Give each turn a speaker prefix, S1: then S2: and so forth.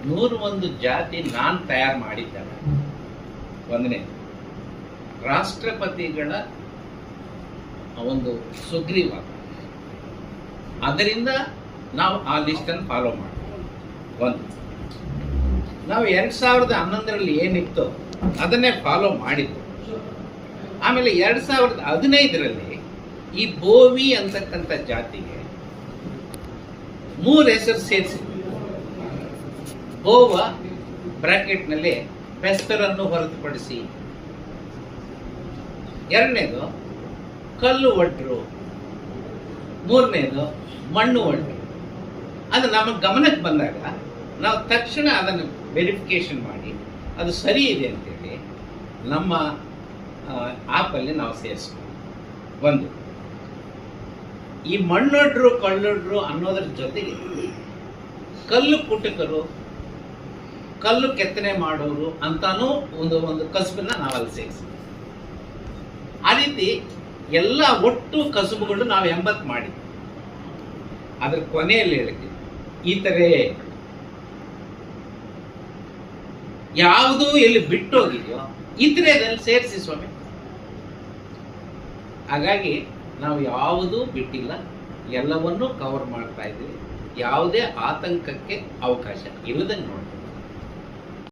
S1: 101 ಜಾತಿ ನಾನು ತಯಾರು ಮಾಡಿದ್ದೇನೆ. ಒಂದನೇ, ರಾಷ್ಟ್ರಪತಿಗಳ ಒಂದು ಸುಗ್ರೀವ, ಅದರಿಂದ ನಾವು ಆ ಲಿಸ್ಟನ್ನು ಫಾಲೋ ಮಾಡ್ತೀವಿ. ಒಂದು, ನಾವು 2011ರಲ್ಲಿ ಏನಿತ್ತು ಅದನ್ನೇ ಫಾಲೋ ಮಾಡಿದ್ದು. ಆಮೇಲೆ 2015ರಲ್ಲಿ ಈ ಬೋವಿ ಅಂತಕ್ಕಂಥ ಜಾತಿಗೆ 3 ಹೆಸರು ಸೇರಿಸಿದ್ವಿ. ಬೋವ ಬ್ರಾಕೆಟ್ನಲ್ಲಿ ಪೆಸ್ತರನ್ನು ಹೊರತುಪಡಿಸಿ, ಎರಡನೇದು ಕಲ್ಲು ಒಡ್ರು, ಮೂರನೇದು ಮಣ್ಣು ಒಡ್ರು. ಅದು ನಮ್ಮ ಗಮನಕ್ಕೆ ಬಂದಾಗ ನಾವು ತಕ್ಷಣ ಅದನ್ನು ವೆರಿಫಿಕೇಶನ್ ಮಾಡಿ ಅದು ಸರಿ ಇದೆ ಅಂತೇಳಿ ನಮ್ಮ ಆ್ಯಪಲ್ಲಿ ನಾವು ಸೇರಿಸ್ತೀವಿ. ಒಂದು, ಈ ಮಣ್ಣೊಡ್ರು ಕಲ್ಲೊಡ್ರು ಅನ್ನೋದ್ರ ಜೊತೆಗೆ ಕಲ್ಲು ಕುಟುಕರು, ಕಲ್ಲು ಕೆತ್ತನೆ ಮಾಡೋರು ಅಂತಾನೂ ಒಂದು ಕಸುಬನ್ನ ನಾವಲ್ಲಿ ಸೇರಿಸ್ತೀವಿ. ಆ ರೀತಿ ಎಲ್ಲ ಒಟ್ಟು ಕಸುಬುಗಳು ನಾವು 80 ಮಾಡಿದ್ವಿ. ಅದ್ರ ಕೊನೆಯಲ್ಲಿ ಹೇಳಿದ್ವಿ, ಈ ಥರ ಯಾವುದು ಎಲ್ಲಿ ಬಿಟ್ಟೋಗಿದೆಯೋ ಇತರೆದಲ್ಲಿ ಸೇರಿಸಿ ಸ್ವಾಮಿ. ಹಾಗಾಗಿ ನಾವು ಯಾವುದೂ ಬಿಟ್ಟಿಲ್ಲ, ಎಲ್ಲವನ್ನೂ ಕವರ್ ಮಾಡ್ತಾ ಇದ್ದೀವಿ. ಯಾವುದೇ ಆತಂಕಕ್ಕೆ ಅವಕಾಶ ಇಲ್ಲದಂಗೆ ನೋಡ್ತೀವಿ.